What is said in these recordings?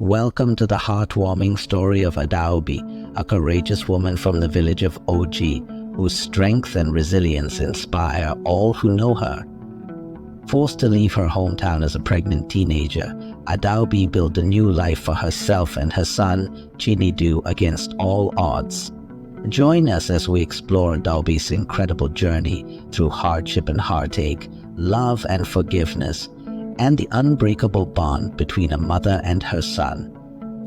Welcome to the heartwarming story of Adaobi, a courageous woman from the village of Oji, whose strength and resilience inspire all who know her. Forced to leave her hometown as a pregnant teenager, Adaobi built a new life for herself and her son, Chinedu, against all odds. Join us as we explore Adaobi's incredible journey through hardship and heartache, love and forgiveness, and the unbreakable bond between a mother and her son.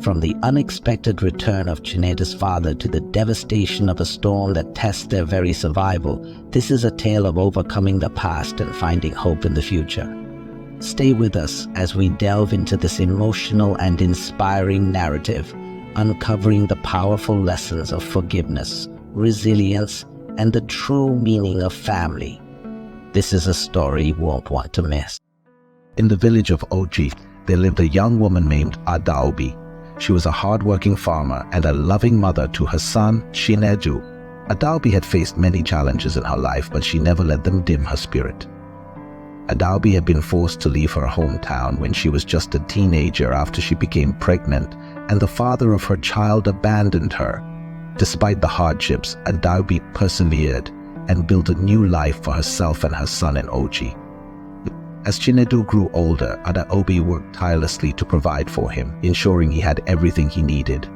From the unexpected return of Chinedu's father to the devastation of a storm that tests their very survival, this is a tale of overcoming the past and finding hope in the future. Stay with us as we delve into this emotional and inspiring narrative, uncovering the powerful lessons of forgiveness, resilience, and the true meaning of family. This is a story you won't want to miss. In the village of Oji, there lived a young woman named Adaobi. She was a hard-working farmer and a loving mother to her son, Chinedu. Adaobi had faced many challenges in her life, but she never let them dim her spirit. Adaobi had been forced to leave her hometown when she was just a teenager after she became pregnant, and the father of her child abandoned her. Despite the hardships, Adaobi persevered and built a new life for herself and her son in Oji. As Chinedu grew older, Adaobi worked tirelessly to provide for him, ensuring he had everything he needed.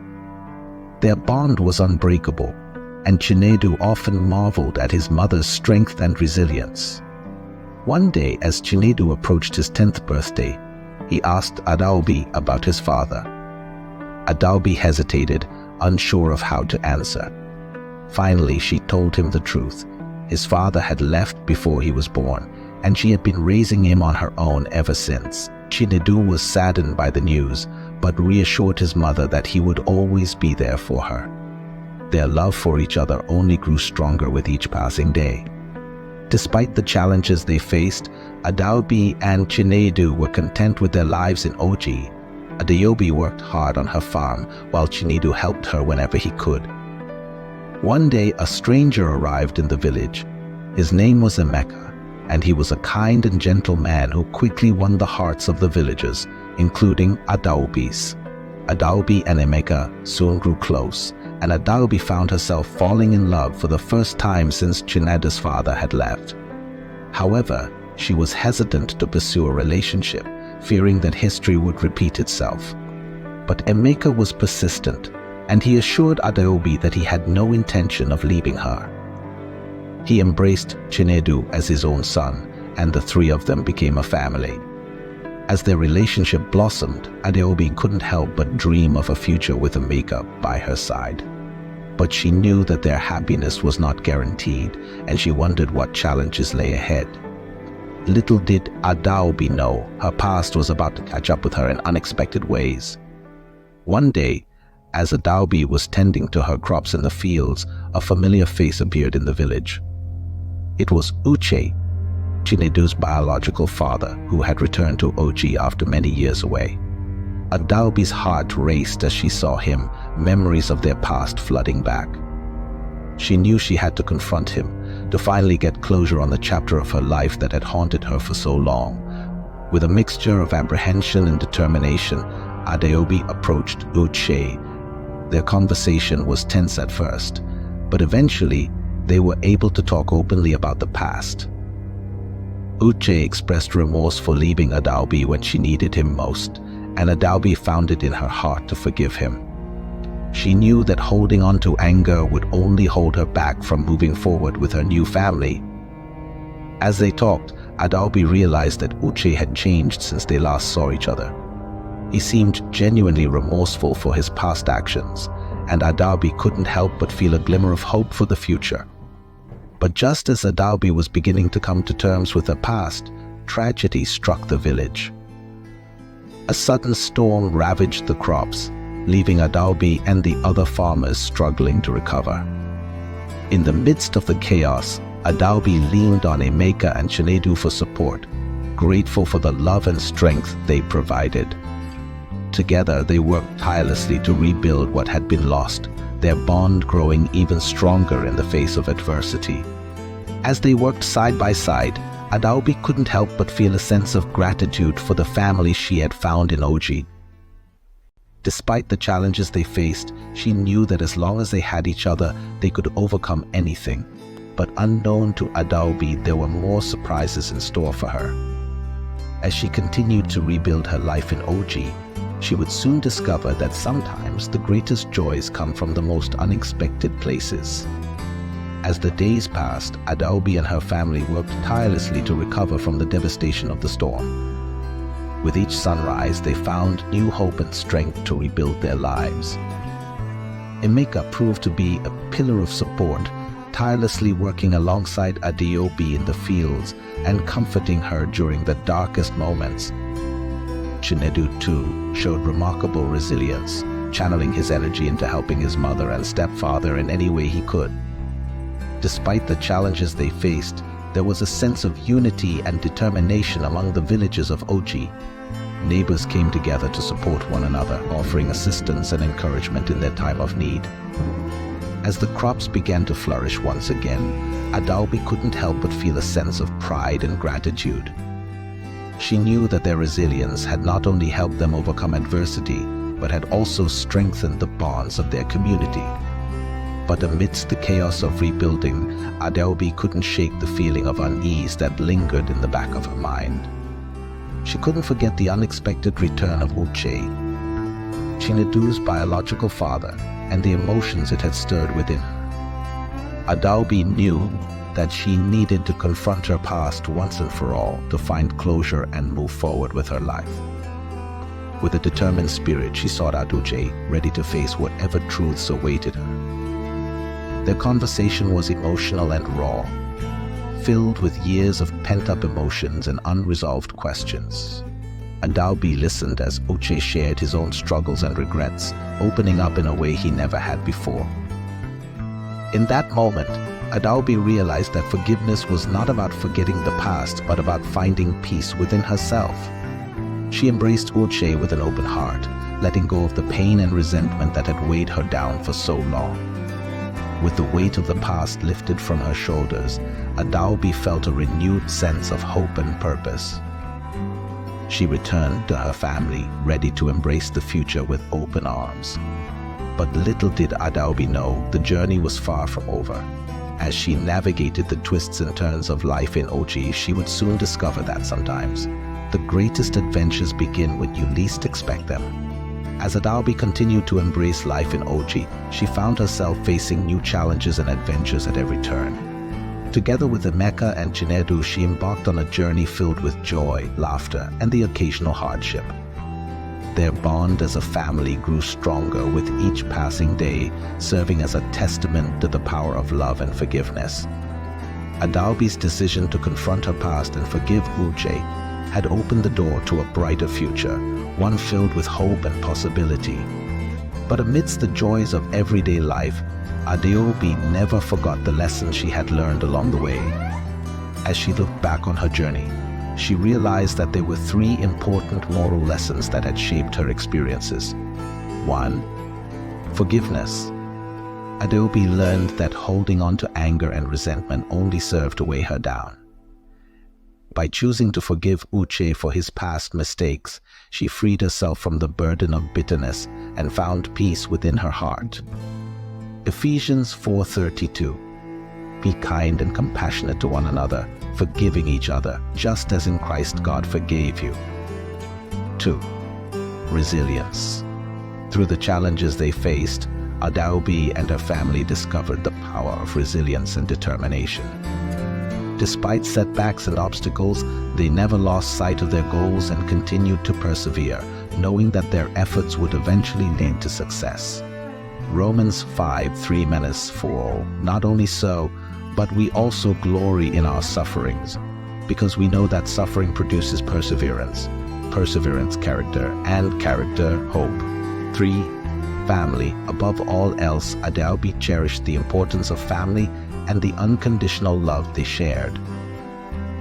Their bond was unbreakable, and Chinedu often marveled at his mother's strength and resilience. One day, as Chinedu approached his 10th birthday, he asked Adaobi about his father. Adaobi hesitated, unsure of how to answer. Finally, she told him the truth. His father had left before he was born, and she had been raising him on her own ever since. Chinedu was saddened by the news, but reassured his mother that he would always be there for her. Their love for each other only grew stronger with each passing day. Despite the challenges they faced, Adaobi and Chinedu were content with their lives in Oji. Adaobi worked hard on her farm, while Chinedu helped her whenever he could. One day, a stranger arrived in the village. His name was Emeka, and he was a kind and gentle man who quickly won the hearts of the villagers, including Adaobi's. Adaobi and Emeka soon grew close, and Adaobi found herself falling in love for the first time since Chinedu's father had left. However, she was hesitant to pursue a relationship, fearing that history would repeat itself. But Emeka was persistent, and he assured Adaobi that he had no intention of leaving her. He embraced Chinedu as his own son, and the three of them became a family. As their relationship blossomed, Adaobi couldn't help but dream of a future with Emeka by her side. But she knew that their happiness was not guaranteed, and she wondered what challenges lay ahead. Little did Adaobi know her past was about to catch up with her in unexpected ways. One day, as Adaobi was tending to her crops in the fields, a familiar face appeared in the village. It was Uche, Chinedu's biological father, who had returned to Oji after many years away. Adaobi's heart raced as she saw him, memories of their past flooding back. She knew she had to confront him, to finally get closure on the chapter of her life that had haunted her for so long. With a mixture of apprehension and determination, Adaobi approached Uche. Their conversation was tense at first, but eventually they were able to talk openly about the past. Uche expressed remorse for leaving Adaobi when she needed him most, and Adaobi found it in her heart to forgive him. She knew that holding on to anger would only hold her back from moving forward with her new family. As they talked, Adaobi realized that Uche had changed since they last saw each other. He seemed genuinely remorseful for his past actions, and Adaobi couldn't help but feel a glimmer of hope for the future. But just as Adaobi was beginning to come to terms with her past, tragedy struck the village. A sudden storm ravaged the crops, leaving Adaobi and the other farmers struggling to recover. In the midst of the chaos, Adaobi leaned on Emeka and Chinedu for support, grateful for the love and strength they provided. Together, they worked tirelessly to rebuild what had been lost, their bond growing even stronger in the face of adversity. As they worked side by side, Adaobi couldn't help but feel a sense of gratitude for the family she had found in Oji. Despite the challenges they faced, she knew that as long as they had each other, they could overcome anything. But unknown to Adaobi, there were more surprises in store for her. As she continued to rebuild her life in OG, she would soon discover that sometimes the greatest joys come from the most unexpected places. As the days passed, Adaobi and her family worked tirelessly to recover from the devastation of the storm. With each sunrise, they found new hope and strength to rebuild their lives. Emeka proved to be a pillar of support, tirelessly working alongside Adaobi in the fields and comforting her during the darkest moments. Chinedu, too, showed remarkable resilience, channeling his energy into helping his mother and stepfather in any way he could. Despite the challenges they faced, there was a sense of unity and determination among the villagers of OG. Neighbors came together to support one another, offering assistance and encouragement in their time of need. As the crops began to flourish once again, Adaobi couldn't help but feel a sense of pride and gratitude. She knew that their resilience had not only helped them overcome adversity, but had also strengthened the bonds of their community. But amidst the chaos of rebuilding, Adaobi couldn't shake the feeling of unease that lingered in the back of her mind. She couldn't forget the unexpected return of Uche, Chinedu's biological father, and the emotions it had stirred within her. Adaobi knew that she needed to confront her past once and for all to find closure and move forward with her life. With a determined spirit, she sought out Uche, ready to face whatever truths awaited her. Their conversation was emotional and raw, filled with years of pent-up emotions and unresolved questions. Adaobi listened as Uche shared his own struggles and regrets, opening up in a way he never had before. In that moment, Adaobi realized that forgiveness was not about forgetting the past, but about finding peace within herself. She embraced Uche with an open heart, letting go of the pain and resentment that had weighed her down for so long. With the weight of the past lifted from her shoulders, Adaobi felt a renewed sense of hope and purpose. She returned to her family, ready to embrace the future with open arms. But little did Adaobi know, the journey was far from over. As she navigated the twists and turns of life in OG, she would soon discover that sometimes the greatest adventures begin when you least expect them. As Adaobi continued to embrace life in OG, she found herself facing new challenges and adventures at every turn. Together with Emeka and Chinedu, she embarked on a journey filled with joy, laughter, and the occasional hardship. Their bond as a family grew stronger with each passing day, serving as a testament to the power of love and forgiveness. Adaobi's decision to confront her past and forgive Uche had opened the door to a brighter future, one filled with hope and possibility. But amidst the joys of everyday life, Adaobi never forgot the lessons she had learned along the way. As she looked back on her journey, she realized that there were three important moral lessons that had shaped her experiences. 1. Forgiveness. Adaobi learned that holding on to anger and resentment only served to weigh her down. By choosing to forgive Uche for his past mistakes, she freed herself from the burden of bitterness and found peace within her heart. Ephesians 4:32. Be kind and compassionate to one another, forgiving each other, just as in Christ God forgave you. 2. Resilience. Through the challenges they faced, Adaobi and her family discovered the power of resilience and determination. Despite setbacks and obstacles, they never lost sight of their goals and continued to persevere, knowing that their efforts would eventually lead to success. Romans 5:3-4. Not only so, but we also glory in our sufferings, because we know that suffering produces perseverance, perseverance character, and character hope. 3. Family. Above all else, Adaobi cherished the importance of family and the unconditional love they shared.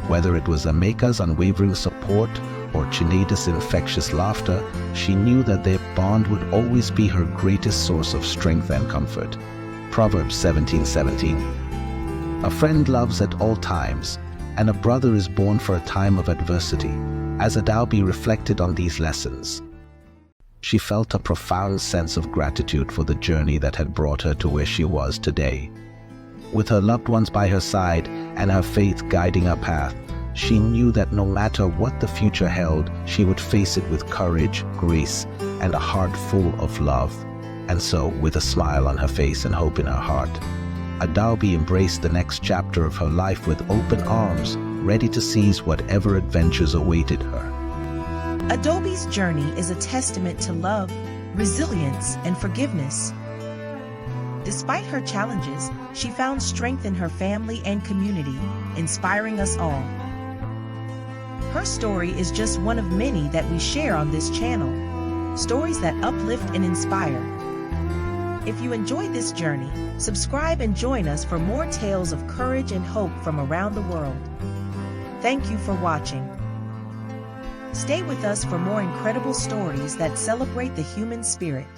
Whether it was Emeka's unwavering support or Chinedu's infectious laughter, she knew that their bond would always be her greatest source of strength and comfort. Proverbs 17:17. A friend loves at all times, and a brother is born for a time of adversity. As Adaobi reflected on these lessons, She felt a profound sense of gratitude for the journey that had brought her to where she was today. With her loved ones by her side and her faith guiding her path, she knew that no matter what the future held, she would face it with courage, grace, and a heart full of love. And so, with a smile on her face and hope in her heart, Adaobi embraced the next chapter of her life with open arms, ready to seize whatever adventures awaited her. Adaobi's journey is a testament to love, resilience, and forgiveness. Despite her challenges, she found strength in her family and community, inspiring us all. Her story is just one of many that we share on this channel, stories that uplift and inspire. If you enjoyed this journey, subscribe and join us for more tales of courage and hope from around the world. Thank you for watching. Stay with us for more incredible stories that celebrate the human spirit.